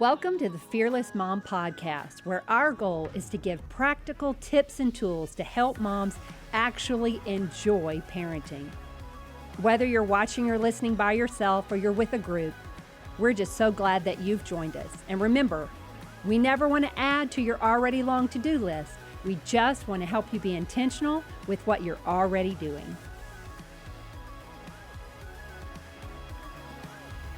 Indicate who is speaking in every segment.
Speaker 1: Welcome to the Fearless Mom Podcast, where our goal is to give practical tips and tools to help moms actually enjoy parenting. Whether you're watching or listening by yourself or you're with a group, we're just so glad that you've joined us. And remember, we never want to add to your already long to-do list. We just want to help you be intentional with what you're already doing.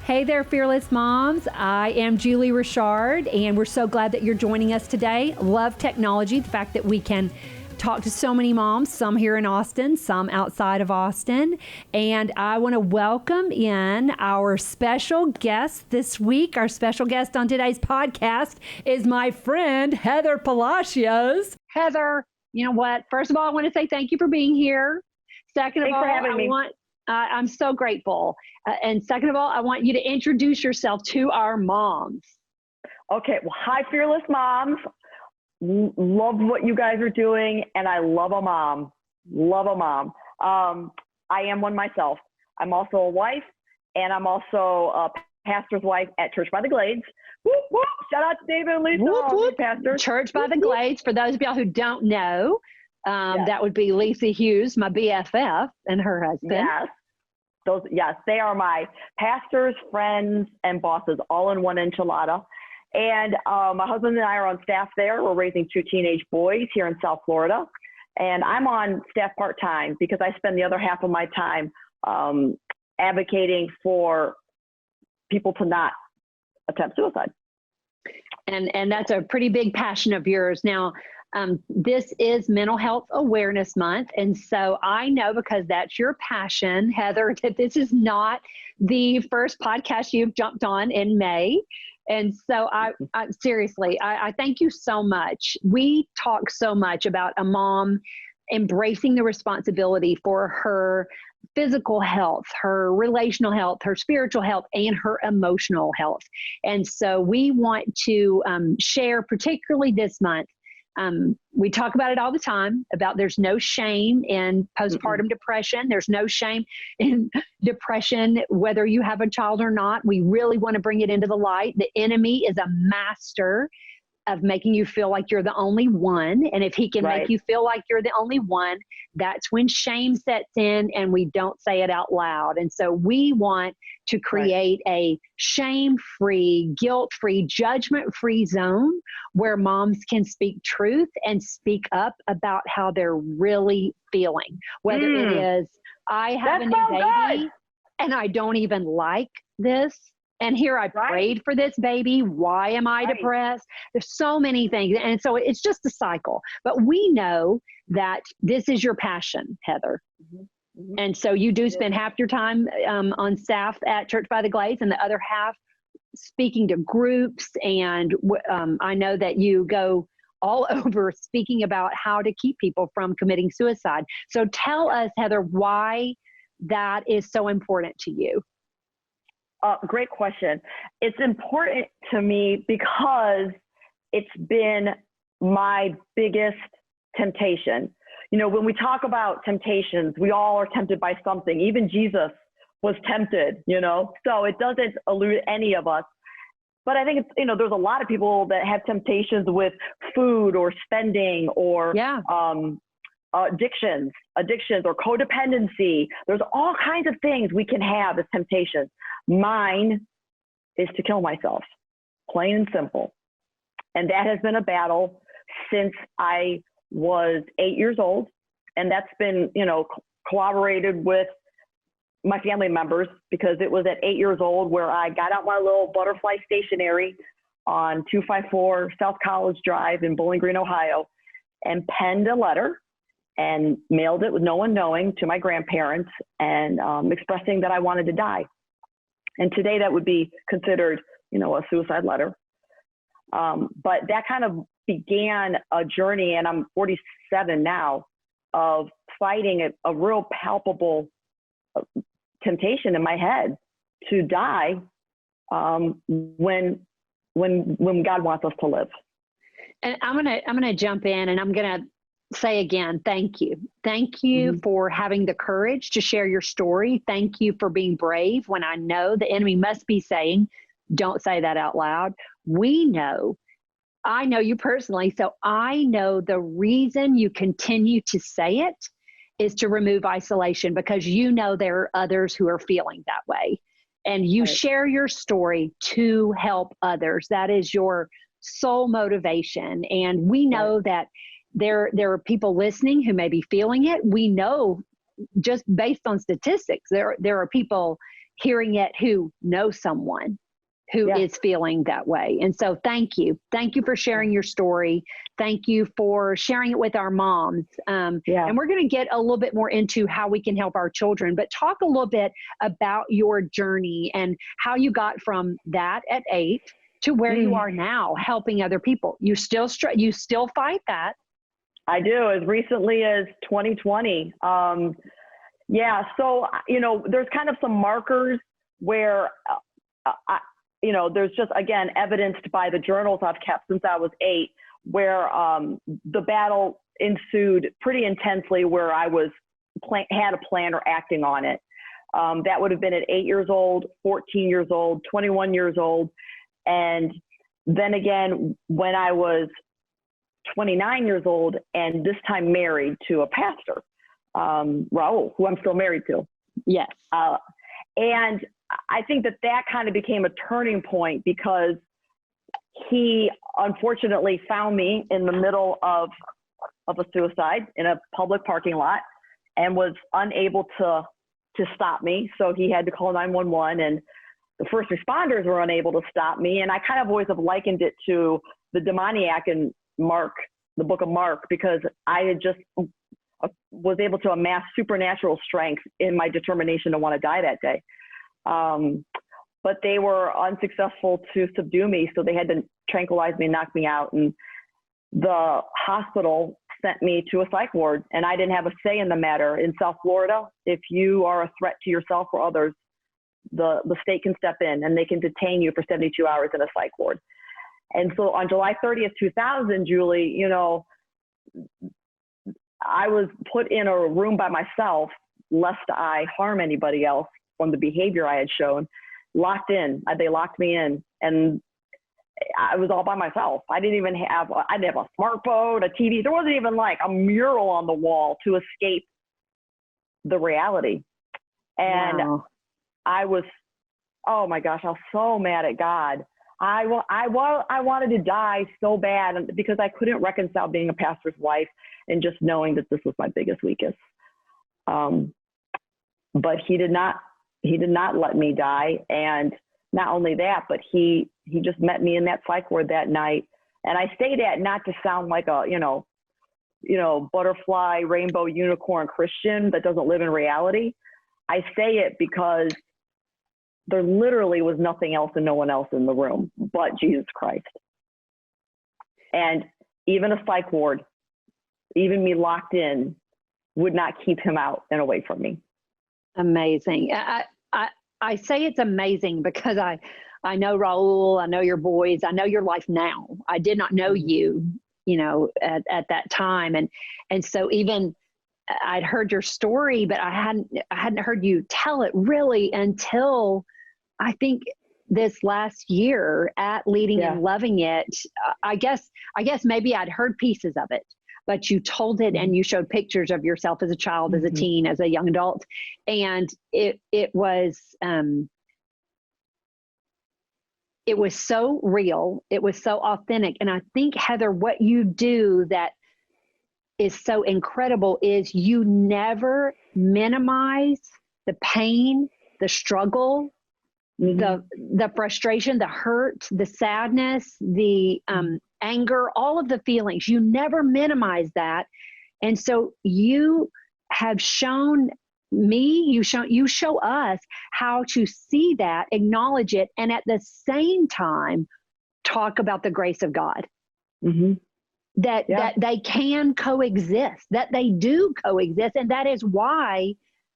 Speaker 1: Hey there, Fearless Moms. I am Julie Richard, and we're so glad that you're joining us today. Love technology, the fact that we can talk to so many moms, some here in Austin, some outside of Austin. And I want to welcome in our special guest this week. Our special guest on today's podcast is my friend, Heather Palacios. Heather, you know what? First of all, I want to say thank you for being here. Second of all, I'm so grateful. And second of all, I want you to introduce yourself to our moms.
Speaker 2: Okay. Well, hi, Fearless Moms. Love what you guys are doing. And I love a mom. Love a mom. I am one myself. I'm also a wife, and I'm also a pastor's wife at Church by the Glades. Whoop, whoop. Shout out to David and Lisa,
Speaker 1: whoop, whoop.
Speaker 2: pastors.
Speaker 1: Church by the Glades, for those of y'all who don't know, that would be Lisa Hughes, my BFF, and her husband.
Speaker 2: Yes, they are my pastors, friends, and bosses, all in one enchilada. And my husband and I are on staff there. We're raising 2 teenage boys here in South Florida. And I'm on staff part-time because I spend the other half of my time advocating for people to not attempt suicide.
Speaker 1: And that's a pretty big passion of yours. Now, this is Mental Health Awareness Month. And so I know, because that's your passion, Heather, that this is not the first podcast you've jumped on in May. And so I seriously, I thank you so much. We talk so much about a mom embracing the responsibility for her physical health, her relational health, her spiritual health, and her emotional health. And so we want to share, particularly this month. We talk about it all the time, about there's no shame in postpartum depression. There's no shame in depression, whether you have a child or not. We really want to bring it into the light. The enemy is a master of making you feel like you're the only one. And if he can make you feel like you're the only one, that's when shame sets in and we don't say it out loud. And so we want to create a shame-free, guilt-free, judgment-free zone where moms can speak truth and speak up about how they're really feeling. Whether it is, I have a new baby and I don't even like this. And here I prayed for this baby. Why am I depressed? There's so many things. And so it's just a cycle. But we know that this is your passion, Heather. And so you do spend half your time on staff at Church by the Glades and the other half speaking to groups. And I know that you go all over speaking about how to keep people from committing suicide. So tell us, Heather, why that is so important to you.
Speaker 2: Great question. It's important to me because it's been my biggest temptation. You know, when we talk about temptations, we all are tempted by something. Even Jesus was tempted, you know, so it doesn't elude any of us. But I think it's, you know, there's a lot of people that have temptations with food or spending or addictions or codependency. There's all kinds of things we can have as temptations. Mine is to kill myself, plain and simple. And that has been a battle since I was 8 years old. And that's been, you know, corroborated with my family members, because it was at 8 years old where I got out my little butterfly stationery on 254 South College Drive in Bowling Green, Ohio, and penned a letter and mailed it with no one knowing to my grandparents and expressing that I wanted to die. And today that would be considered, you know, a suicide letter. But that kind of began a journey, and I'm 47 now, of fighting a real palpable temptation in my head to die when God wants us to live.
Speaker 1: And I'm gonna jump in, and I'm gonna say again, thank you. Thank you for having the courage to share your story. Thank you for being brave when I know the enemy must be saying, don't say that out loud. We know, I know you personally, so I know the reason you continue to say it is to remove isolation, because you know there are others who are feeling that way. And you share your story to help others. That is your sole motivation. And we know that there are people listening who may be feeling it. We know, just based on statistics, there are people hearing it who know someone who is feeling that way. And so thank you. Thank you for sharing your story. Thank you for sharing it with our moms. And we're going to get a little bit more into how we can help our children, but talk a little bit about your journey and how you got from that at 8 to where you are now, helping other people. You still fight that.
Speaker 2: I do, as recently as 2020. So, there's kind of some markers where, there's just, again, evidenced by the journals I've kept since I was 8, where the battle ensued pretty intensely, where I had a plan or acting on it. That would have been at 8 years old, 14 years old, 21 years old. And then again, when I was 29 years old, and this time married to a pastor, Raul, who I'm still married to.
Speaker 1: Yes.
Speaker 2: And I think that kind of became a turning point, because he unfortunately found me in the middle of a suicide in a public parking lot and was unable to stop me. So he had to call 911, and the first responders were unable to stop me. And I kind of always have likened it to the demoniac in Mark, the book of Mark, because I had just was able to amass supernatural strength in my determination to want to die that day. But they were unsuccessful to subdue me, so they had to tranquilize me and knock me out. And the hospital sent me to a psych ward, and I didn't have a say in the matter. In South Florida, if you are a threat to yourself or others, the state can step in and they can detain you for 72 hours in a psych ward. And so on July 30th, 2000, Julie, I was put in a room by myself, lest I harm anybody else from the behavior I had shown, locked in. They locked me in, and I was all by myself. I didn't have a smartphone, a TV. There wasn't even like a mural on the wall to escape the reality. And I was, oh my gosh, I was so mad at God. I wanted to die so bad, because I couldn't reconcile being a pastor's wife and just knowing that this was my biggest weakest. But he did not let me die. And not only that, but he just met me in that psych ward that night. And I say that not to sound like a, butterfly, rainbow, unicorn Christian that doesn't live in reality. I say it because there literally was nothing else and no one else in the room but Jesus Christ. And even a psych ward, even me locked in, would not keep him out and away from me.
Speaker 1: Amazing. I say it's amazing because I know Raul, I know your boys, I know your life now. I did not know you, at that time. And so even I'd heard your story, but I hadn't heard you tell it really until I think this last year at Leading and Loving It. I guess maybe I'd heard pieces of it, but you told it and you showed pictures of yourself as a child, as a teen, as a young adult. And it was so real. It was so authentic. And I think, Heather, what you do that is so incredible is you never minimize the pain, the struggle, the frustration, the hurt, the sadness, the anger, all of the feelings. You never minimize that. And so you have shown me, you show us how to see that, acknowledge it, and at the same time talk about the grace of God. That they can coexist, that they do coexist. And that is why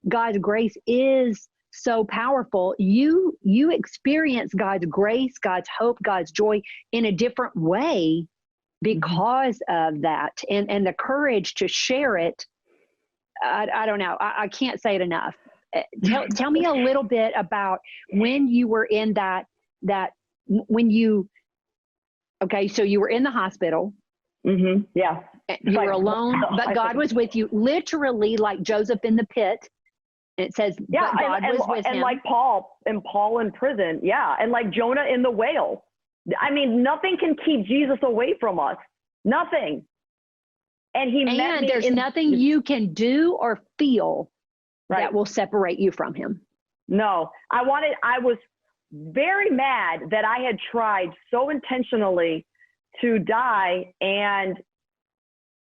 Speaker 1: God's grace is so powerful. You experience God's grace, God's hope, God's joy in a different way because of that. And the courage to share it. I don't know. I can't say it enough. Tell me a little bit about when you were in that when okay, so you were in the hospital.
Speaker 2: Yeah.
Speaker 1: You were alone, but God was with you, literally like Joseph in the pit. It says,
Speaker 2: yeah,
Speaker 1: but God was with him.
Speaker 2: And like Paul in prison. Yeah. And like Jonah in the whale. I mean, nothing can keep Jesus away from us. Nothing. And
Speaker 1: there's nothing you can do or feel
Speaker 2: right.
Speaker 1: that will separate you from him.
Speaker 2: No, I was very mad that I had tried so intentionally to die, and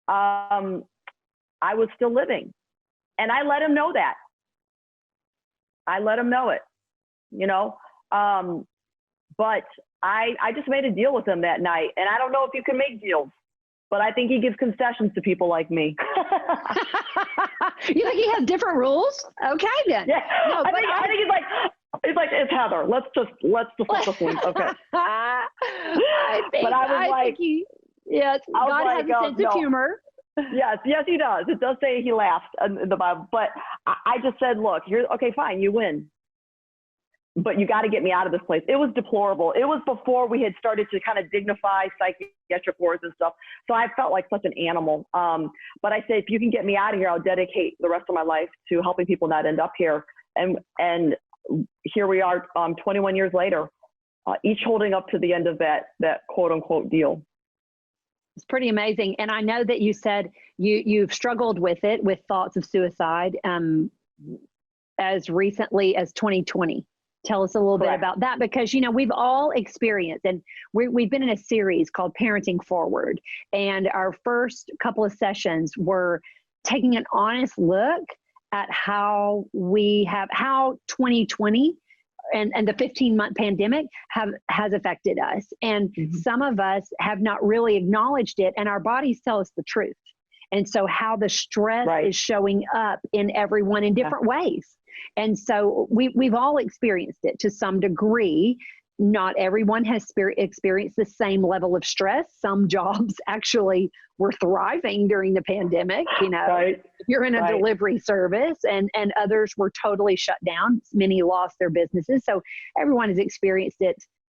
Speaker 2: I was still living. And I let him know that. I let him know it, you know. But I just made a deal with him that night. And I don't know if you can make deals, but I think he gives concessions to people like me.
Speaker 1: You think he has different rules? Okay, then.
Speaker 2: Yeah. No, I think he's like, it's Heather. Let's just let this one. Okay.
Speaker 1: I think yes, God has a sense of humor.
Speaker 2: Yes, he does. It does say he laughed in the Bible, but I just said, look, okay, fine, you win, but you got to get me out of this place. It was deplorable. It was before we had started to kind of dignify psychiatric wards and stuff. So I felt like such an animal. But I said, if you can get me out of here, I'll dedicate the rest of my life to helping people not end up here. And here we are, 21 years later, each holding up to the end of that quote unquote deal.
Speaker 1: It's pretty amazing. And I know that you said you've struggled with it, with thoughts of suicide, as recently as 2020. Tell us a little bit about that, because, you know, we've all experienced, and we've been in a series called Parenting Forward. And our first couple of sessions were taking an honest look at how 2020 and the 15-month pandemic has affected us. And some of us have not really acknowledged it, and our bodies tell us the truth. And so how the stress is showing up in everyone in different ways. And so we've all experienced it to some degree. Not everyone has experienced the same level of stress. Some jobs actually were thriving during the pandemic. You know, if you're in a delivery service, and others were totally shut down. Many lost their businesses. So everyone has experienced it,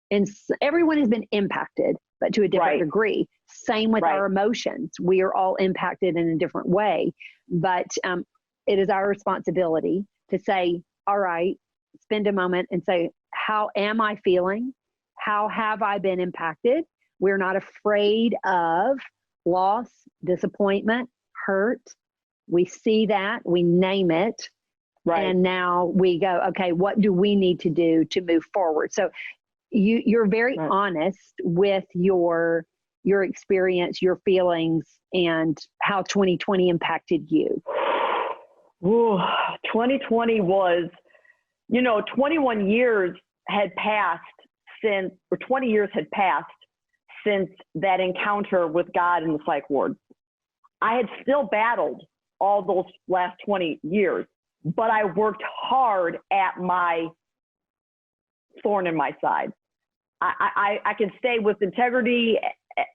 Speaker 1: and everyone has been impacted, but to a different degree. Same with our emotions. We are all impacted in a different way, but it is our responsibility to say, all right, spend a moment and say, how am I feeling? How have I been impacted? We're not afraid of loss, disappointment, hurt. We see that, we name it. And now we go, okay, what do we need to do to move forward? So you're very honest with your experience, your feelings, and how 2020 impacted you.
Speaker 2: Ooh, 2020 was, 21 years had passed since, or 20 years had passed since that encounter with God in the psych ward. I had still battled all those last 20 years, but I worked hard at my thorn in my side. I can say with integrity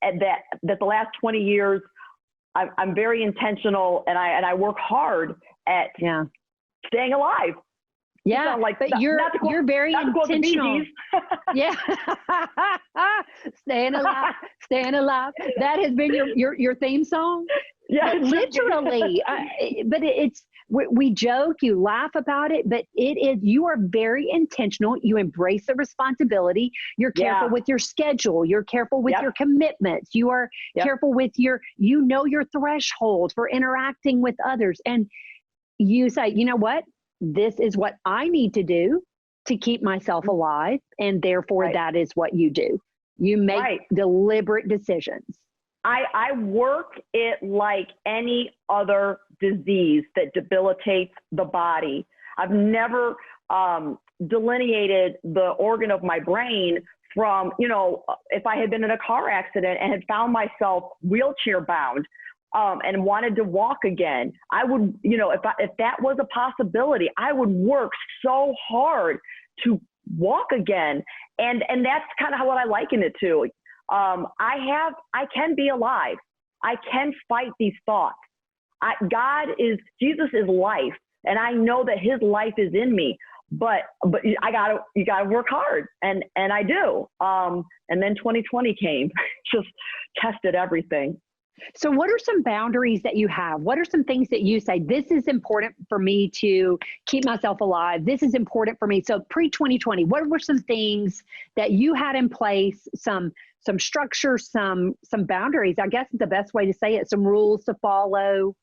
Speaker 2: that the last 20 years, I'm very intentional, and I work hard at staying alive.
Speaker 1: Yeah, but you're very intentional. Yeah, staying alive, staying alive. That has been your theme song. Yeah, literally. But we joke, you laugh about it, but you are very intentional. You embrace the responsibility. You're careful with your schedule. You're careful with your commitments. You are careful with your threshold for interacting with others. And you say, you know what? This is what I need to do to keep myself alive. And therefore that is what you do. You make deliberate decisions.
Speaker 2: I work it like any other disease that debilitates the body. I've never delineated the organ of my brain from, if I had been in a car accident and had found myself wheelchair bound and wanted to walk again, I would, if that was a possibility, I would work so hard to walk again. And that's kind of what I liken it to. I can be alive. I can fight these thoughts. Jesus is life, and I know that his life is in me, but you gotta work hard, and I do. And then 2020 came, just tested everything.
Speaker 1: So what are some boundaries that you have? What are some things that you say, this is important for me to keep myself alive? This is important for me. So pre-2020, what were some things that you had in place, some structure, some boundaries, I guess is the best way to say it, some rules to follow?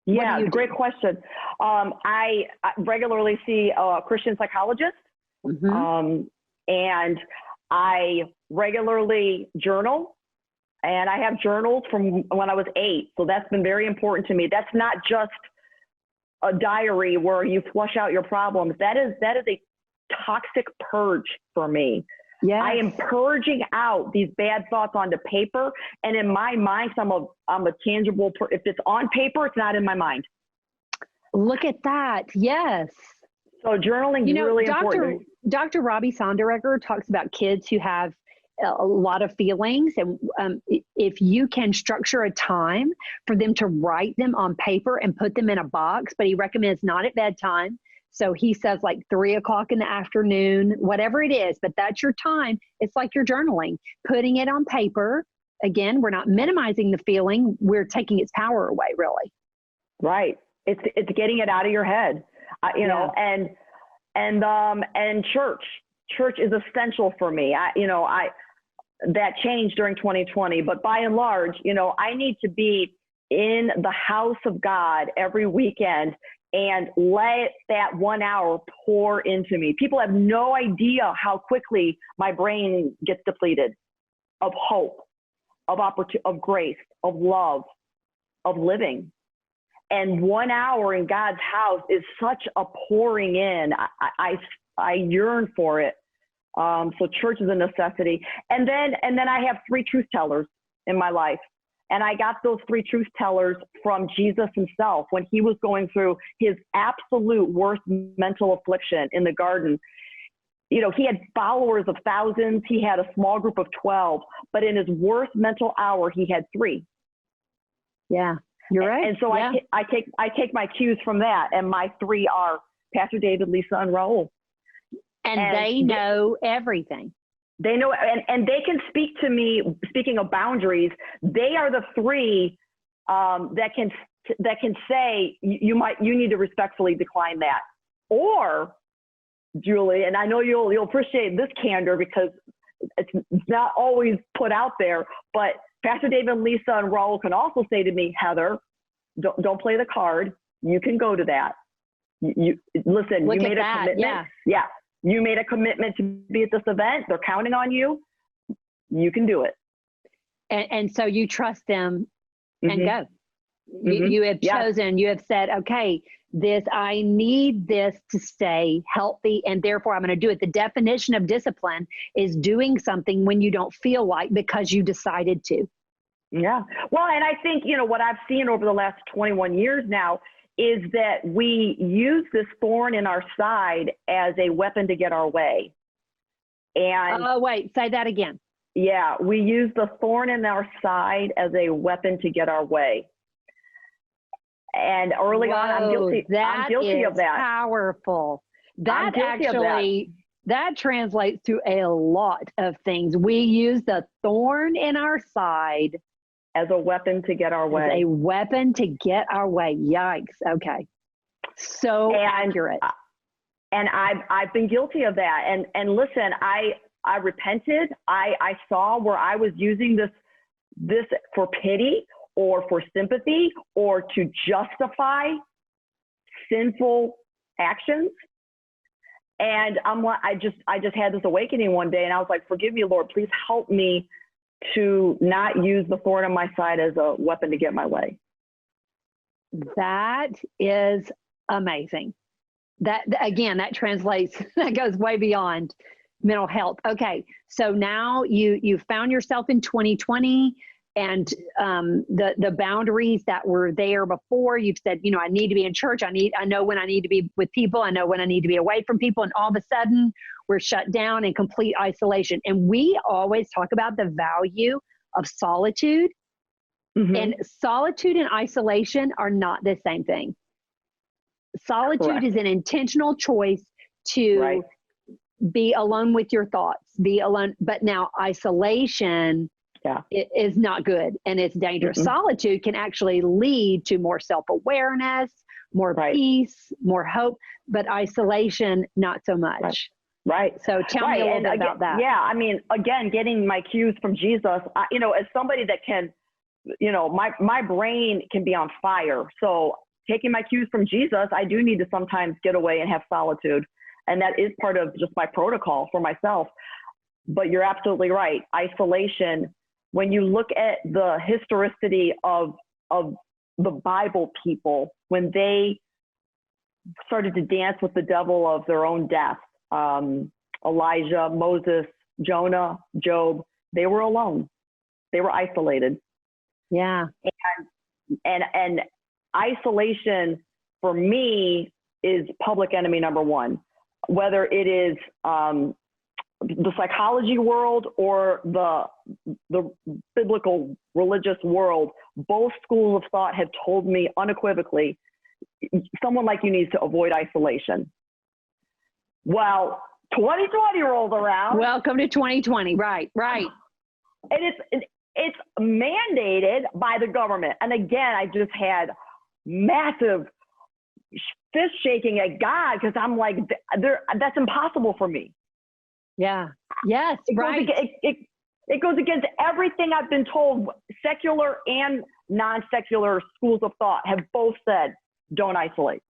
Speaker 2: Yeah, great question. I regularly see a Christian psychologist, and I regularly journal. And I have journals from when I was 8. So that's been very important to me. That's not just a diary where you flush out your problems. That is a toxic purge for me. Yes. I am purging out these bad thoughts onto paper. And in my mind, I'm a tangible, if it's on paper, it's not in my mind.
Speaker 1: Look at that. Yes.
Speaker 2: So journaling is really important.
Speaker 1: Dr. Robbie Sonderegger talks about kids who have a lot of feelings, and if you can structure a time for them to write them on paper and put them in a box, but he recommends not at bedtime. So he says like 3 o'clock in the afternoon, whatever it is, but that's your time. It's like you're journaling, putting it on paper. Again, we're not minimizing the feeling. We're taking its power away, really.
Speaker 2: Right. It's getting it out of your head, you know, and church is essential for me. That changed during 2020, but by and large, you know, I need to be in the house of God every weekend and let that 1 hour pour into me. People have no idea how quickly my brain gets depleted of hope, of opportunity, of grace, of love, of living. And 1 hour in God's house is such a pouring in. I yearn for it. So church is a necessity. And then I have 3 truth tellers in my life. And I got those 3 truth tellers from Jesus himself when he was going through his absolute worst mental affliction in the garden. You know, he had followers of thousands. He had a small group of 12, but in his worst mental hour, he had 3.
Speaker 1: Yeah, you're right.
Speaker 2: And so I take my cues from that. And my 3 are Pastor David, Lisa, and Raul.
Speaker 1: And they know everything.
Speaker 2: They know, and they can speak to me. Speaking of boundaries, they are the 3 that can say you need to respectfully decline that. Or, Julie, and I know you'll appreciate this candor because it's not always put out there, but Pastor David, Lisa, and Raul can also say to me, Heather, don't play the card. You can go to that. You listen.
Speaker 1: Look
Speaker 2: you made
Speaker 1: at
Speaker 2: a
Speaker 1: that.
Speaker 2: commitment. Yeah. You made a commitment to be at this event. They're counting on you. You can do it.
Speaker 1: And so you trust them and go. You have chosen, you have said, okay, I need this to stay healthy, and therefore I'm going to do it. The definition of discipline is doing something when you don't feel like because you decided to.
Speaker 2: Yeah. Well, and I think, you know, what I've seen over the last 21 years now is that we use this thorn in our side as a weapon to get our way. And
Speaker 1: wait, say that again.
Speaker 2: Yeah, we use the thorn in our side as a weapon to get our way. And early on, I'm guilty of that.
Speaker 1: Powerful. That actually, that translates to a lot of things. We use the thorn in our side
Speaker 2: as a weapon to get our way.
Speaker 1: As a weapon to get our way. Yikes. Okay. So accurate.
Speaker 2: And I've been guilty of that. And listen, I repented. I saw where I was using this for pity or for sympathy or to justify sinful actions. And I just had this awakening one day, and I was like, forgive me, Lord, please help me to not use the thorn on my side as a weapon to get my way.
Speaker 1: That is amazing. That again, that translates, that goes way beyond mental health. Okay. So now you found yourself in 2020 and the boundaries that were there before. You've said, you know, I need to be in church. I know when I need to be with people. I know when I need to be away from people. And all of a sudden we're shut down in complete isolation. And we always talk about the value of solitude. And solitude and isolation are not the same thing. Solitude is an intentional choice to
Speaker 2: Right.
Speaker 1: be alone with your thoughts, be alone. But now isolation is not good, and it's dangerous. Solitude can actually lead to more self-awareness, more peace, more hope, but isolation, not so much.
Speaker 2: Right.
Speaker 1: So tell me a little bit about that.
Speaker 2: Yeah. I mean, again, getting my cues from Jesus, as somebody that can, my brain can be on fire. So taking my cues from Jesus, I do need to sometimes get away and have solitude. And that is part of just my protocol for myself. But you're absolutely right. Isolation, when you look at the historicity of the Bible people, when they started to dance with the devil of their own death, Elijah, Moses, Jonah, Job, they were alone. They were isolated.
Speaker 1: Yeah.
Speaker 2: And isolation for me is public enemy number one, whether it is the psychology world or the biblical religious world. Both schools of thought have told me unequivocally, someone like you needs to avoid isolation. Well, 2020 rolled around.
Speaker 1: Welcome to 2020. Right.
Speaker 2: And it's mandated by the government. And again, I just had massive fist shaking at God, because I'm like, that's impossible for me.
Speaker 1: Yeah. Yes.
Speaker 2: It goes against everything I've been told. Secular and non-secular schools of thought have both said, don't isolate.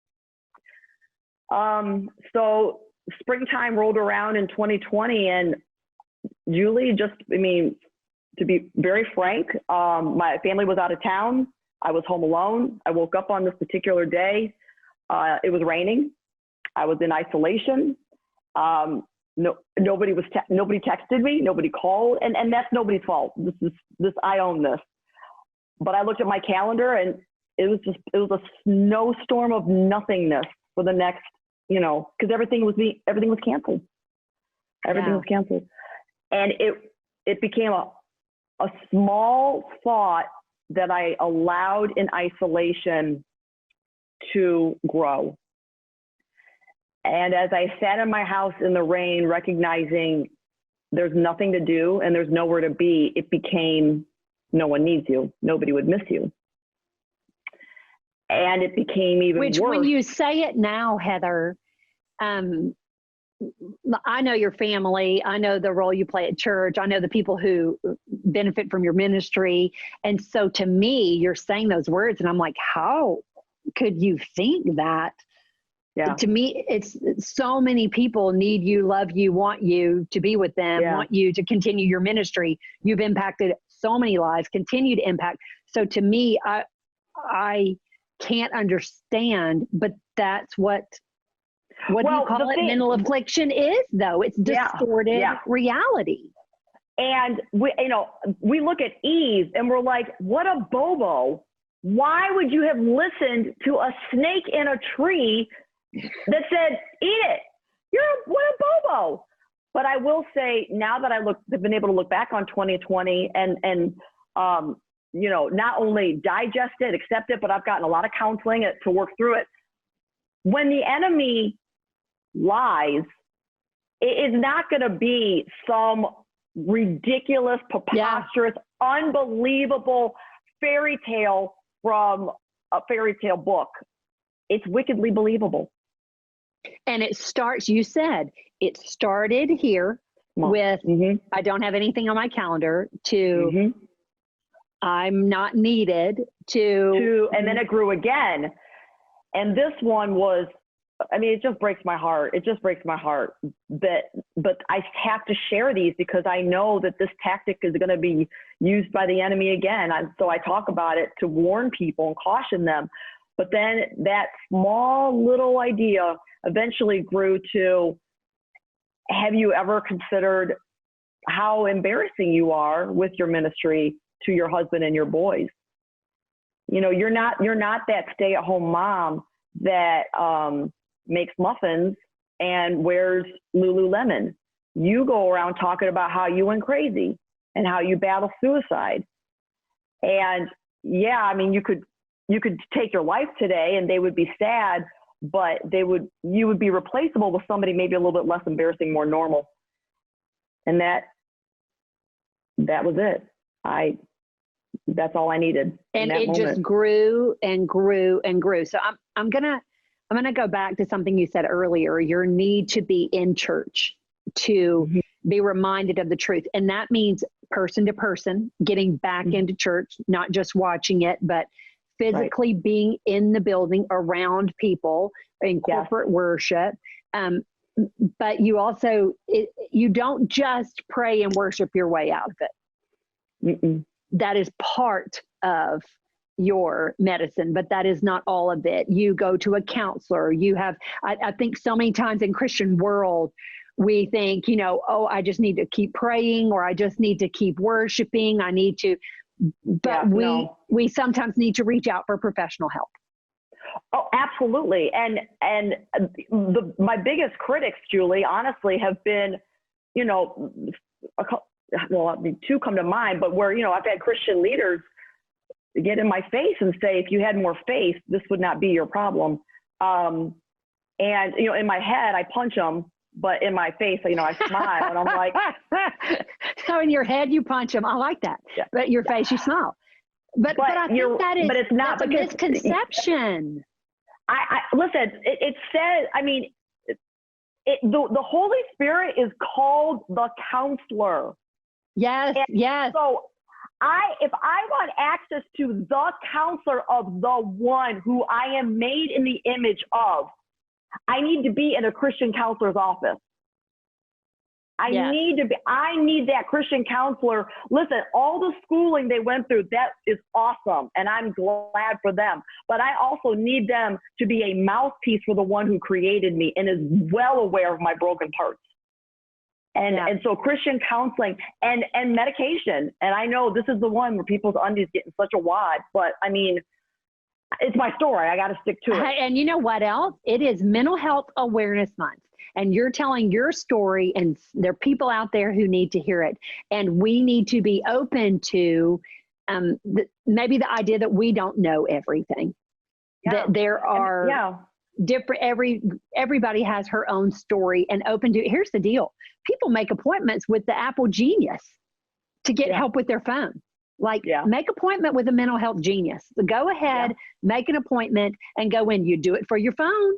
Speaker 2: So springtime rolled around in 2020, and Julie, to be very frank, my family was out of town. I was home alone. I woke up on this particular day. It was raining. I was in isolation. Nobody texted me. Nobody called, and that's nobody's fault. I own this. But I looked at my calendar, and it was a snowstorm of nothingness for the next, because everything was canceled. Everything was canceled, and it became a small thought that I allowed in isolation to grow. And as I sat in my house in the rain, recognizing there's nothing to do and there's nowhere to be, it became, no one needs you. Nobody would miss you. And it became even worse.
Speaker 1: When you say it now, Heather, I know your family. I know the role you play at church. I know the people who benefit from your ministry. And so to me, you're saying those words, and I'm like, how could you think that? Yeah. To me, it's so many people need you, love you, want you to be with them, want you to continue your ministry. You've impacted so many lives, continue to impact. So to me, I can't understand, but that's what do you call it? Mental affliction is, though. It's distorted reality.
Speaker 2: And we look at Eve and we're like, what a bobo. Why would you have listened to a snake in a tree that said, eat it? What a bobo. But I will say, now that I've been able to look back on 2020 and not only digest it, accept it, but I've gotten a lot of counseling to work through it. When the enemy lies, it is not going to be some ridiculous, preposterous, unbelievable fairy tale from a fairy tale book. It's wickedly believable.
Speaker 1: And it starts, you said, it started here with, I don't have anything on my calendar, to I'm not needed, to
Speaker 2: and then it grew again. And this one was, it just breaks my heart. It just breaks my heart. But I have to share these because I know that this tactic is going to be used by the enemy again. So I talk about it to warn people and caution them. But then that small little idea eventually grew to, have you ever considered how embarrassing you are with your ministry to your husband and your boys? You're not that stay-at-home mom that makes muffins and wears Lululemon. You go around talking about how you went crazy and how you battle suicide. And you could take your life today and they would be sad, but you would be replaceable with somebody maybe a little bit less embarrassing, more normal. And that was it. That's all I needed.
Speaker 1: And it moment. Just grew and grew and grew. So I'm gonna go back to something you said earlier, your need to be in church to be reminded of the truth. And that means person to person, getting back into church, not just watching it, but physically being in the building around people in corporate worship. But you also, you don't just pray and worship your way out of it. That is part of your medicine, but that is not all of it. You go to a counselor. You have, I think so many times in Christian world, we think, oh, I just need to keep praying, or I just need to keep worshiping. I need to, but we sometimes need to reach out for professional help.
Speaker 2: Oh, absolutely. And my biggest critics, Julie, honestly, have been, two come to mind, but where, I've had Christian leaders get in my face and say, if you had more faith, this would not be your problem. And, in my head, I punch them, but in my face, I smile and I'm like.
Speaker 1: So in your head, you punch them. I like that. Yeah. But your face, you smile. But I think that is, but it's not, that's a misconception.
Speaker 2: I listen, it says, the Holy Spirit is called the counselor.
Speaker 1: Yes, yes.
Speaker 2: So if I want access to the counselor of the one who I am made in the image of, I need to be in a Christian counselor's office. I need that Christian counselor. Listen, all the schooling they went through, that is awesome. And I'm glad for them. But I also need them to be a mouthpiece for the one who created me and is well aware of my broken parts. And so Christian counseling and medication. And I know this is the one where people's undies get in such a wad, but it's my story. I got to stick to it.
Speaker 1: And you know what else? It is Mental Health Awareness Month. And you're telling your story, and there are people out there who need to hear it. And we need to be open to maybe the idea that we don't know everything. That there are different, everybody has her own story, and open to, here's the deal. People make appointments with the Apple Genius to get help with their phone. Make appointment with a mental health genius. So go ahead, make an appointment and go in. You do it for your phone.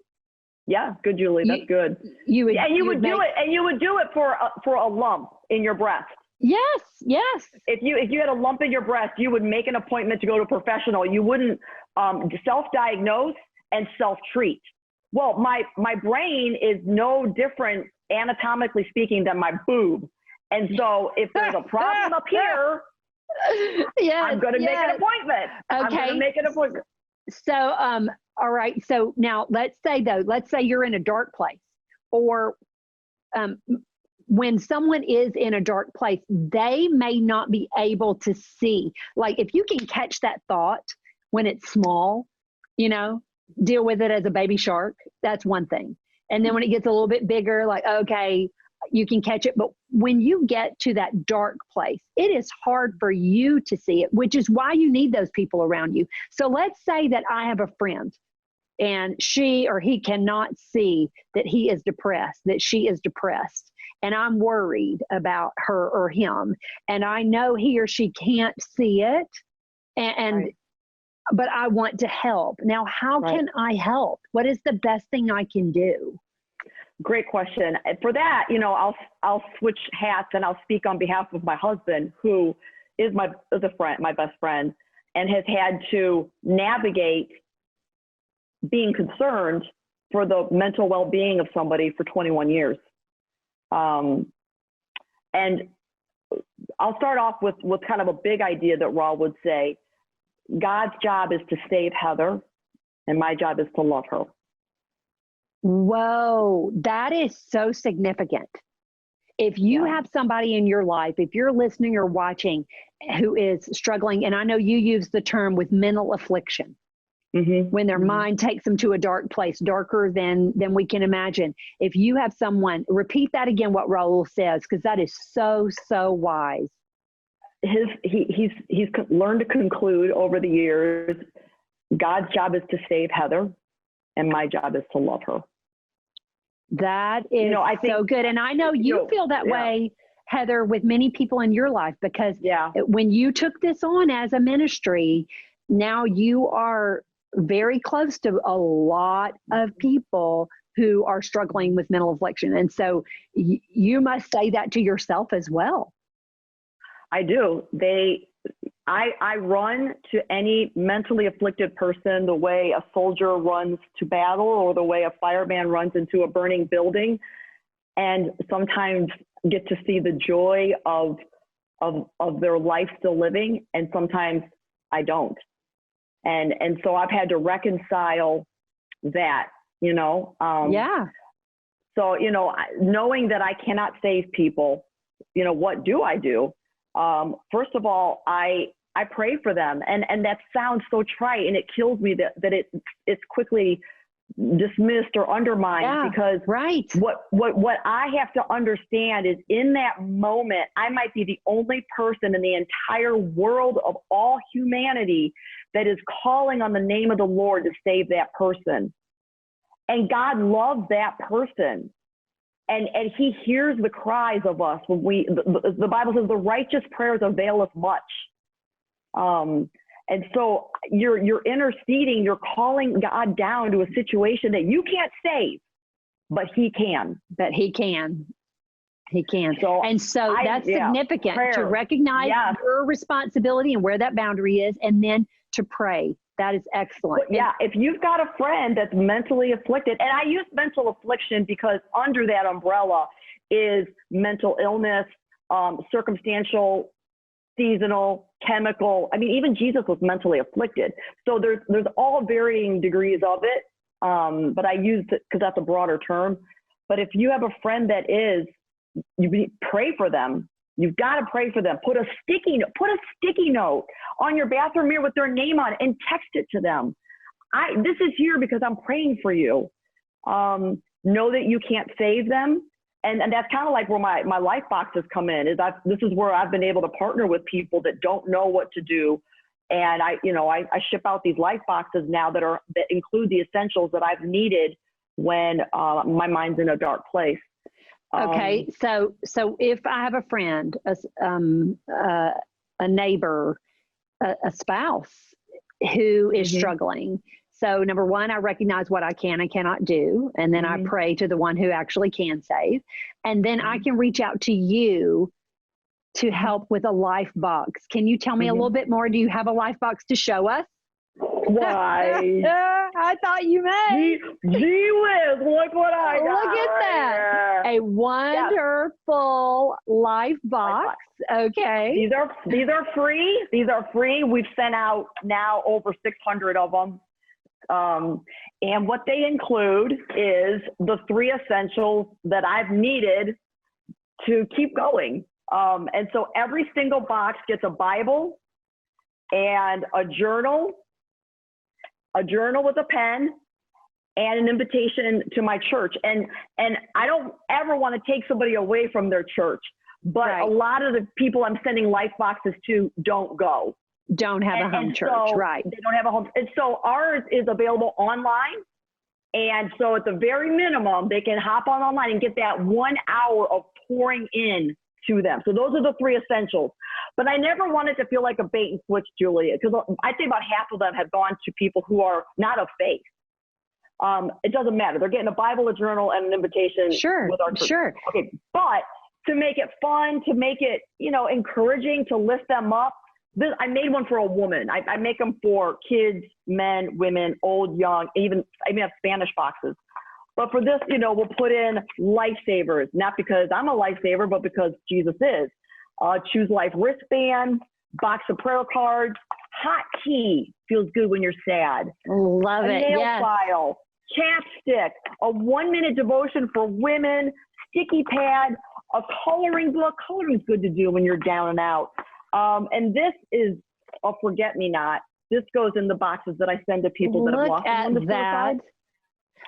Speaker 2: Yeah, good, Julie. That's good. You would do it for a lump in your breast.
Speaker 1: Yes, yes.
Speaker 2: If you had a lump in your breast, you would make an appointment to go to a professional. You wouldn't self-diagnose and self-treat. Well, my brain is no different anatomically speaking than my boob. And so if there's a problem up here, I'm going to make an appointment. Okay. I'm going to make an appointment.
Speaker 1: So, all right. So now let's say you're in a dark place, or when someone is in a dark place, they may not be able to see. Like if you can catch that thought when it's small, deal with it as a baby shark. That's one thing. And then when it gets a little bit bigger, like, okay, you can catch it. But when you get to that dark place, it is hard for you to see it, which is why you need those people around you. So let's say that I have a friend and she or he cannot see that he is depressed, that she is depressed. And I'm worried about her or him. And I know he or she can't see it. But I want to help. Now, how can I help? What is the best thing I can do?
Speaker 2: Great question. For that, I'll switch hats and I'll speak on behalf of my husband, who is my best friend, and has had to navigate being concerned for the mental well-being of somebody for 21 years. And I'll start off with kind of a big idea that Raw would say. God's job is to save Heather, and my job is to love her.
Speaker 1: Whoa, that is so significant. If you have somebody in your life, if you're listening or watching who is struggling, and I know you use the term with mental affliction, when their mind takes them to a dark place, darker than we can imagine. If you have someone, repeat that again, what Raul says, because that is so, so wise.
Speaker 2: He's learned to conclude over the years, God's job is to save Heather, and my job is to love her.
Speaker 1: That is I think, so good. And I know you feel that way, Heather, with many people in your life, because when you took this on as a ministry, now you are very close to a lot of people who are struggling with mental affliction. And so you must say that to yourself as well.
Speaker 2: I do. I run to any mentally afflicted person the way a soldier runs to battle, or the way a fireman runs into a burning building, and sometimes get to see the joy of their life still living, and sometimes I don't. And so I've had to reconcile that, So, knowing that I cannot save people, what do I do? First of all, I pray for them, and that sounds so trite, and it kills me that it's quickly dismissed or undermined, because what I have to understand is, in that moment, I might be the only person in the entire world of all humanity that is calling on the name of the Lord to save that person. And God loves that person. And he hears the cries of us when the Bible says the righteous prayers availeth much. And so you're interceding, you're calling God down to a situation that you can't save, but he can. He can. So that's significant to recognize your responsibility and where that boundary is, and then to pray. That is excellent. But if you've got a friend that's mentally afflicted, and I use mental affliction because under that umbrella is mental illness, circumstantial, seasonal, chemical. I mean, even Jesus was mentally afflicted. So there's all varying degrees of it. But I use it because that's a broader term. But if you have a friend that is, you pray for them. You've got to pray for them. Put a sticky note on your bathroom mirror with their name on it and text it to them. This is here because I'm praying for you. Know that you can't save them. And that's kind of like where my life boxes come in. This is where I've been able to partner with people that don't know what to do. And I ship out these life boxes now that include the essentials that I've needed when my mind's in a dark place.
Speaker 1: Okay, so if I have a friend, a neighbor, a spouse who is struggling, so number one, I recognize what I can and cannot do, and then I pray to the one who actually can save, and then I can reach out to you to help with a life box. Can you tell me a little bit more? Do you have a life box to show us?
Speaker 2: Why?
Speaker 1: I thought you may.
Speaker 2: Gee whiz, look what I got.
Speaker 1: Look at that. A wonderful life box. Okay. These are free. We've sent out now over 600 of them.
Speaker 2: And what they include is the 3 essentials that I've needed to keep going. And so every single box gets a Bible and a journal with a pen, and an invitation to my church. And I don't ever want to take somebody away from their church, but a lot of the people I'm sending life boxes to don't go.
Speaker 1: Don't have a home church, right.
Speaker 2: They don't have a home. And so ours is available online. And so at the very minimum, they can hop online and get that 1 hour of pouring in to them. So those are the 3 essentials. But I never wanted to feel like a bait and switch, Julia, because I'd say about half of them have gone to people who are not of faith. It doesn't matter. They're getting a Bible, a journal, and an invitation with our church. Sure. Okay. But to make it fun, to make it, encouraging, to lift them up, I made one for a woman. I make them for kids, men, women, old, young, I even have Spanish boxes. But for this, we'll put in lifesavers, not because I'm a lifesaver, but because Jesus is. Choose life wristband, box of prayer cards, hot tea, feels good when you're sad.
Speaker 1: Love it.
Speaker 2: Nail file, chapstick, a 1-minute devotion for women, sticky pad, a coloring book. Coloring's good to do when you're down and out. And this is a forget-me-not. This goes in the boxes that I send to people that have lost someone to suicide.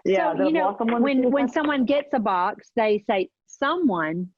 Speaker 2: Yeah,
Speaker 1: so, when someone gets a box, they say, someone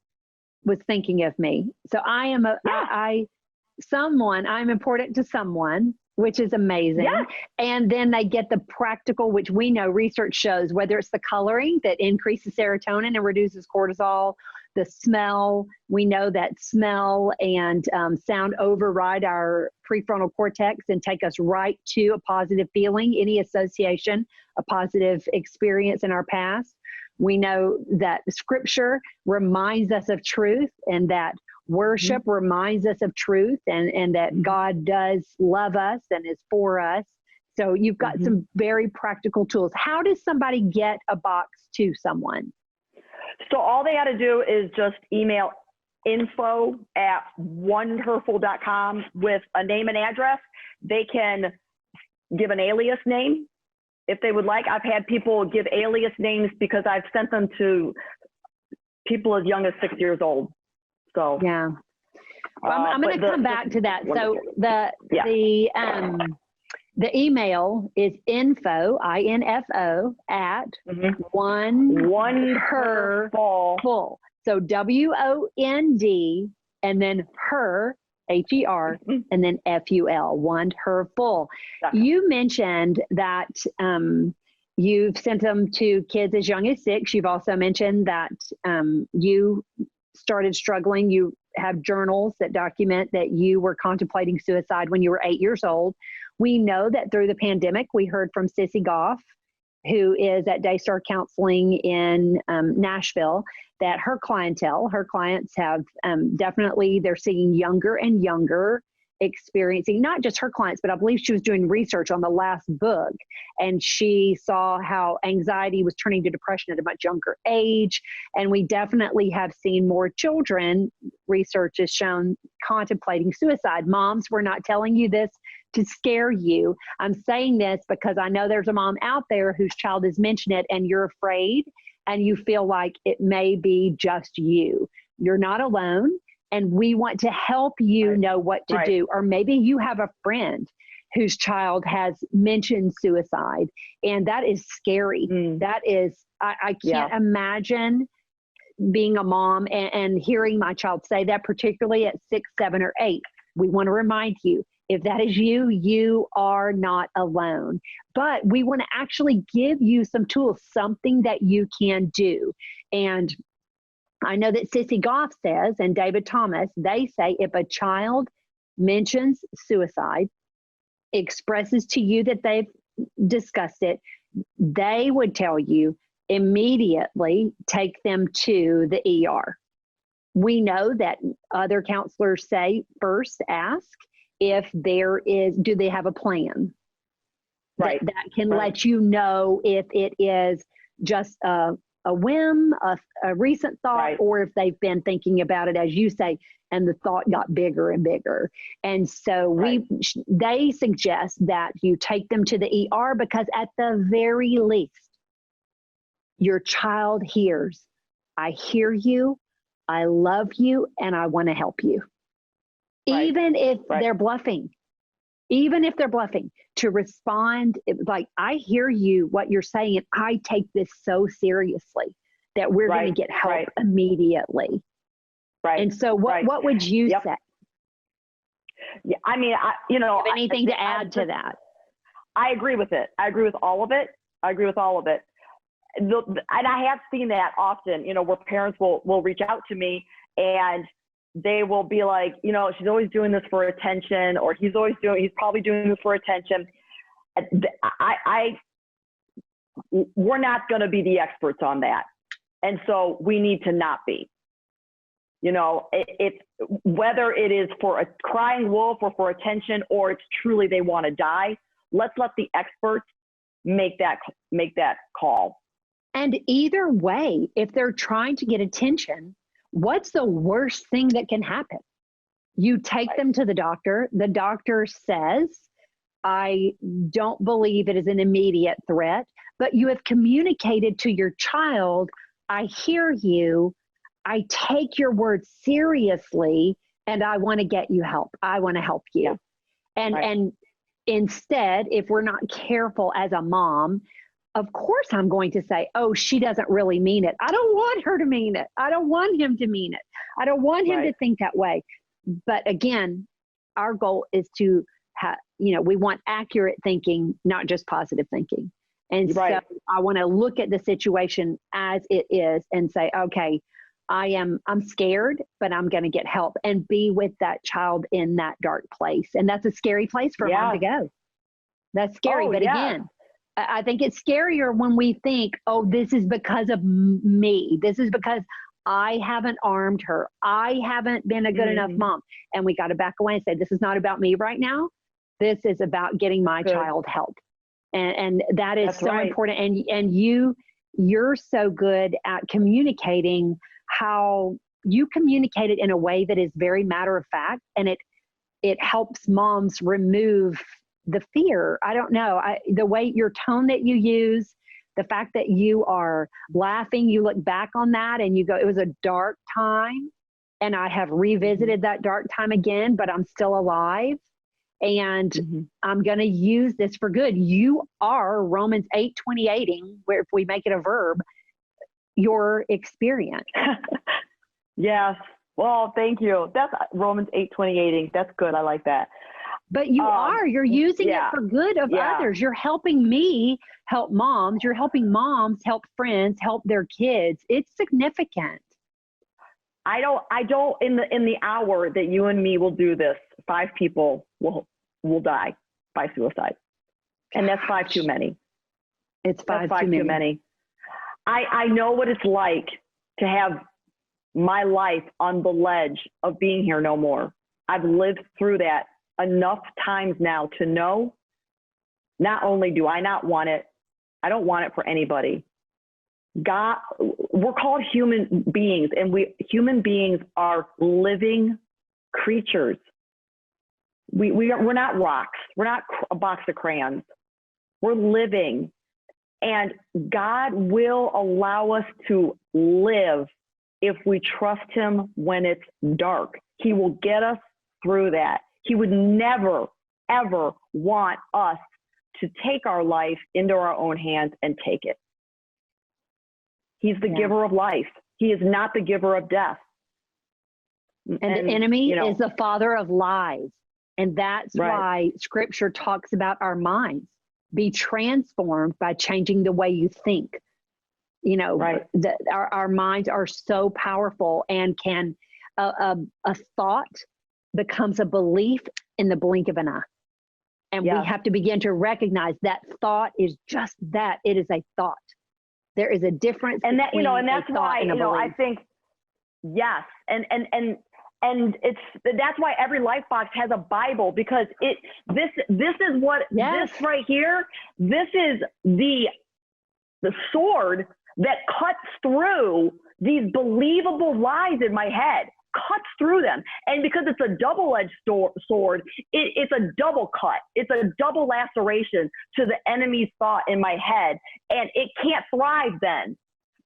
Speaker 1: was thinking of me. So I am I'm important to someone which is amazing.
Speaker 2: Yeah.
Speaker 1: And then they get the practical, which we know research shows, whether it's the coloring that increases serotonin and reduces cortisol, the smell, we know that smell and sound override our prefrontal cortex and take us right to a positive feeling, any association, a positive experience in our past. We know that scripture reminds us of truth, and that worship reminds us of truth, and that God does love us and is for us. So you've got some very practical tools. How does somebody get a box to someone?
Speaker 2: So all they got to do is just email info@wonderful.com with a name and address. They can give an alias name if they would like. I've had people give alias names because I've sent them to people as young as 6 years old. So
Speaker 1: yeah, well, I'm going to come back to that. So the email is info, INFO, at wonderful. So WOND and then her, HER, and then FUL, wonderful. You mentioned that you've sent them to kids as young as 6. You've also mentioned that you started struggling. You have journals that document that you were contemplating suicide when you were 8 years old. We know that through the pandemic, we heard from Sissy Goff, who is at Daystar Counseling in Nashville, that her clients have definitely, they're seeing younger and younger experiencing, not just her clients, but I believe she was doing research on the last book, and she saw how anxiety was turning to depression at a much younger age. And we definitely have seen more children, research has shown, contemplating suicide. Moms, we're not telling you this to scare you. I'm saying this because I know there's a mom out there whose child has mentioned it, and you're afraid and you feel like it may be just you. You're not alone. And we want to help you know what to do. Or maybe you have a friend whose child has mentioned suicide, and that is scary. That is, I can't imagine being a mom and hearing my child say that, particularly at 6, 7, or 8. We want to remind you, if that is you, you are not alone. But we want to actually give you some tools, something that you can do. And I know that Sissy Goff says, and David Thomas, they say if a child mentions suicide, expresses to you that they've discussed it, they would tell you immediately take them to the ER. We know that other counselors say first ask if there is, do they have a plan? That can let you know if it is just a whim, a recent thought, or if they've been thinking about it, as you say, and the thought got bigger and bigger. And so they suggest that you take them to the ER, because at the very least, your child hears, I hear you, I love you, and I want to help you. Even if they're bluffing. Even if they're bluffing, to respond like, I hear you, what you're saying, and I take this so seriously that we're going to get help immediately. And so what would you say?
Speaker 2: Yeah, I mean,
Speaker 1: have anything to add to that?
Speaker 2: I agree with it. I agree with all of it. And I have seen that often, where parents will reach out to me and they will be like, she's always doing this for attention, or he's probably doing this for attention. We're not going to be the experts on that. And so we need to not be, it's whether it is for a crying wolf or for attention, or it's truly, they want to die. Let's let the experts make that call.
Speaker 1: And either way, if they're trying to get attention, what's the worst thing that can happen? You take them to the doctor. The doctor says, I don't believe it is an immediate threat, but you have communicated to your child, I hear you, I take your words seriously, and I want to get you help. I want to help you. And instead, if we're not careful as a mom, of course I'm going to say, oh, she doesn't really mean it. I don't want her to mean it. I don't want him to mean it. I don't want him to think that way. But again, our goal is to we want accurate thinking, not just positive thinking. And so I want to look at the situation as it is and say, okay, I'm scared, but I'm going to get help and be with that child in that dark place. And that's a scary place for mom to go. That's scary. But again, I think it's scarier when we think, oh, this is because of me. This is because I haven't armed her. I haven't been a good enough mom. And we got to back away and say, this is not about me right now. This is about getting my child help. And that is so important. And you're so good at communicating how you communicate it in a way that is very matter of fact. And it helps moms remove the fear. I don't know. The way your tone that you use, the fact that you are laughing, you look back on that and you go, it was a dark time and I have revisited that dark time again, but I'm still alive and I'm going to use this for good. You are Romans 8:28, where if we make it a verb, your experience.
Speaker 2: Yes. Well, thank you. That's Romans 8:28. That's good. I like that.
Speaker 1: But you're using it for good of others. You're helping me help moms. You're helping moms help friends, help their kids. It's significant.
Speaker 2: I don't, in the hour that you and me will do this, 5 people will die by suicide. And that's 5 too many.
Speaker 1: It's 5 too many.
Speaker 2: I know what it's like to have my life on the ledge of being here no more. I've lived through that enough times now to know not only do I not want it, I don't want it for anybody. God, we're called human beings, and human beings are living creatures. We're not rocks. We're not a box of crayons. We're living. And God will allow us to live if we trust him when it's dark. He will get us through that. He would never, ever want us to take our life into our own hands and take it. He's the giver of life. He is not the giver of death.
Speaker 1: And the enemy is the father of lies. And that's why scripture talks about our minds. Be transformed by changing the way you think. Our minds are so powerful and can, a thought becomes a belief in the blink of an eye. And we have to begin to recognize that thought is just that. It is a thought. There is a difference.
Speaker 2: And that, and that's why, I think, yes. And that's why every life box has a Bible, because this is what this right here, this is the sword that cuts through these believable lies in my head, cuts through them. And because it's a double-edged sword, it's a double cut. It's a double laceration to the enemy's thought in my head. And it can't thrive then.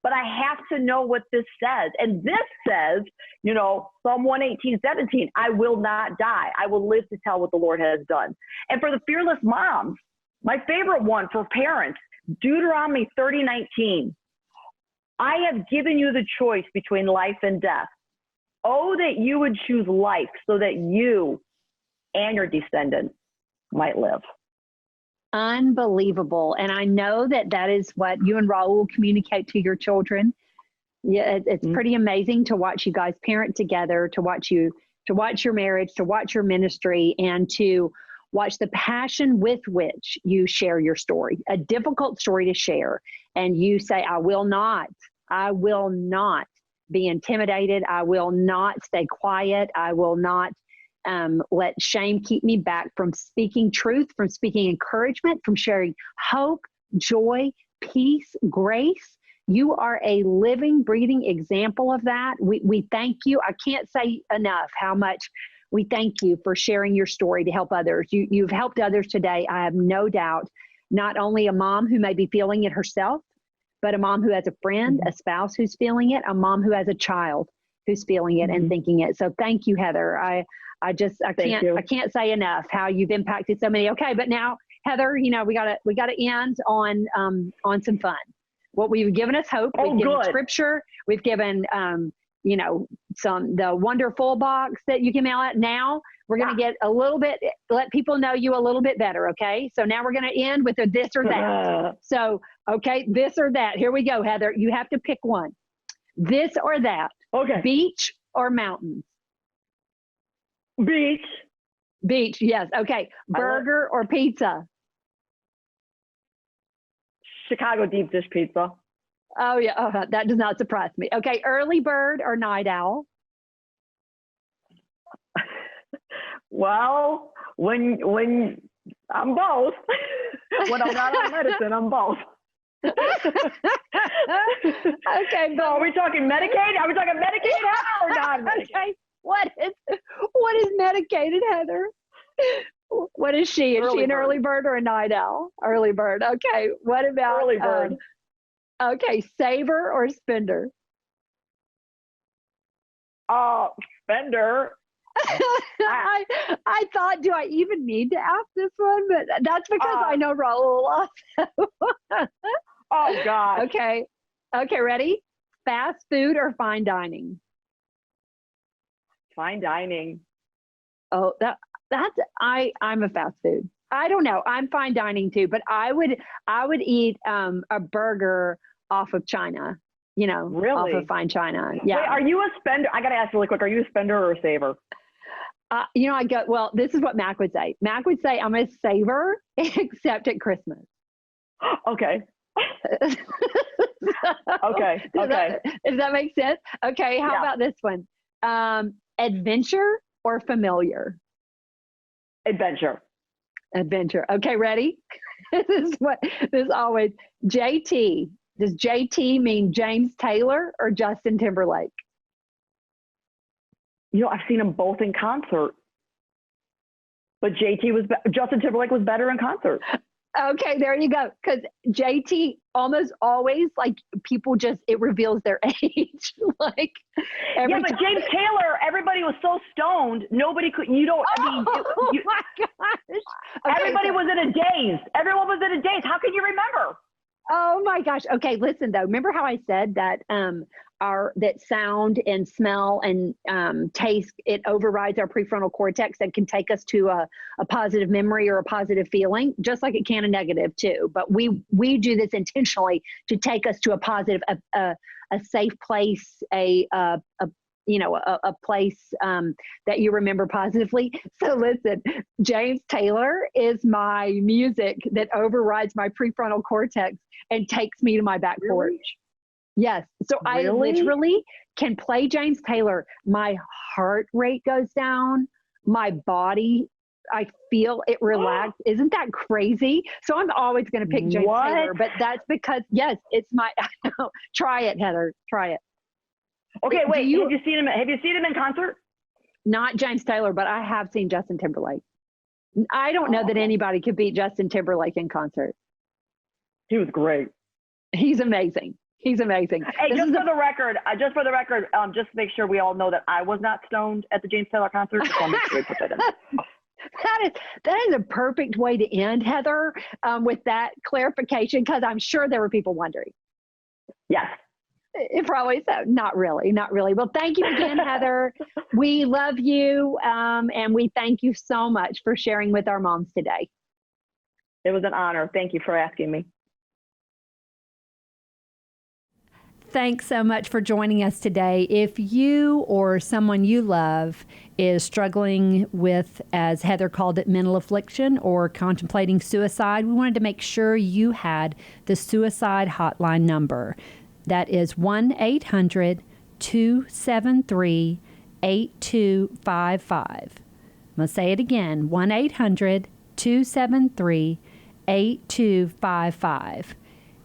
Speaker 2: But I have to know what this says. And this says, Psalm 118:17, I will not die. I will live to tell what the Lord has done. And for the fearless moms, my favorite one for parents, Deuteronomy 30:19, I have given you the choice between life and death. Oh, that you would choose life so that you and your descendants might live.
Speaker 1: Unbelievable. And I know that is what you and Raul communicate to your children. Yeah, it's pretty amazing to watch you guys parent together, to watch your marriage, to watch your ministry, and to watch the passion with which you share your story, a difficult story to share. And you say, I will not be intimidated. I will not stay quiet. I will not let shame keep me back from speaking truth, from speaking encouragement, from sharing hope, joy, peace, grace. You are a living, breathing example of that. We thank you. I can't say enough how much we thank you for sharing your story to help others. You've helped others today. I have no doubt, not only a mom who may be feeling it herself, but a mom who has a friend, a spouse who's feeling it, a mom who has a child who's feeling it and thinking it. So thank you, Heather. I can't say enough how you've impacted so many. Okay, but now, Heather, we gotta end on some fun. What we've given us hope. We've given scripture. We've given the wonderful box that you can mail out. Now We're going to get a little bit, let people know you a little bit better. Okay. So now we're going to end with a this or that. So, okay, this or that. Here we go, Heather. You have to pick one. This or that.
Speaker 2: Okay.
Speaker 1: Beach or mountains?
Speaker 2: Beach.
Speaker 1: Beach, yes. Okay. Burger or pizza?
Speaker 2: Chicago deep dish pizza.
Speaker 1: Oh, yeah. Oh, that does not surprise me. Okay. Early bird or night owl?
Speaker 2: Well, when I'm both. When I'm not on medicine, I'm both.
Speaker 1: Okay.
Speaker 2: So are we talking Medicaid? Are we talking Medicaid, Heather, or non-Medicaid?
Speaker 1: Okay. What is medicated, Heather? What is she? Is she an early bird or a night owl? Early bird. Okay. What about
Speaker 2: early bird?
Speaker 1: Okay. Saver or spender?
Speaker 2: Spender.
Speaker 1: I thought, do I even need to ask this one? But that's because I know Raul also.
Speaker 2: Oh, God.
Speaker 1: Okay. Okay, ready? Fast food or fine dining?
Speaker 2: Fine dining.
Speaker 1: Oh, I'm a fast food. I don't know. I'm fine dining too, but I would eat a burger off of China,
Speaker 2: Really?
Speaker 1: off of fine China. Yeah.
Speaker 2: Wait, are you a spender? I got to ask really quick. Are you a spender or a saver?
Speaker 1: Well, this is what Mac would say. Mac would say, I'm a saver, except at Christmas.
Speaker 2: Okay. Okay.
Speaker 1: Does that make sense? Okay. How about this one? Adventure or familiar?
Speaker 2: Adventure.
Speaker 1: Okay. Ready? This is always JT. Does JT mean James Taylor or Justin Timberlake?
Speaker 2: I've seen them both in concert, but Justin Timberlake was better in concert.
Speaker 1: Okay, there you go. Because JT almost always, like, people it reveals their age. Like,
Speaker 2: but James Taylor, everybody was so stoned, nobody could.
Speaker 1: My gosh. Okay,
Speaker 2: everybody was in a daze. Everyone was in a daze. How can you remember?
Speaker 1: Oh my gosh. Okay, listen though. Remember how I said that that sound and smell and taste, it overrides our prefrontal cortex and can take us to a positive memory or a positive feeling, just like it can a negative too. But we do this intentionally to take us to a positive, a safe place, a place that you remember positively. So listen, James Taylor is my music that overrides my prefrontal cortex and takes me to my back porch. Yes. So I literally can play James Taylor. My heart rate goes down. My body, I feel it relax. Isn't that crazy? So I'm always going to pick James Taylor, but that's because, yes, it's my, try it, Heather, try it.
Speaker 2: Okay, wait. Have you seen him in concert?
Speaker 1: Not James Taylor, but I have seen Justin Timberlake. I don't know that anybody could beat Justin Timberlake in concert.
Speaker 2: He was great.
Speaker 1: He's amazing. Hey, just for the record, just to make sure we all know that I was not stoned at the James Taylor concert. Just want to make sure we put that in. That is a perfect way to end, Heather, with that clarification, because I'm sure there were people wondering.
Speaker 2: Yes.
Speaker 1: It probably so. Not really. Well, thank you again, Heather. We love you, and we thank you so much for sharing with our moms today.
Speaker 2: It was an honor. Thank you for asking me.
Speaker 1: Thanks so much for joining us today. If you or someone you love is struggling with, as Heather called it, mental affliction or contemplating suicide, we wanted to make sure you had the suicide hotline number. That is 1-800-273-8255. I'm going to say it again, 1-800-273-8255.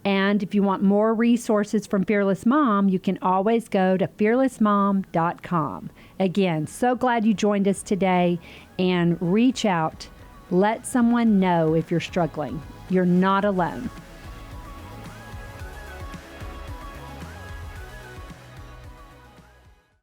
Speaker 1: And if you want more resources from Fearless Mom, you can always go to fearlessmom.com. Again, so glad you joined us today, and reach out. Let someone know if you're struggling. You're not alone.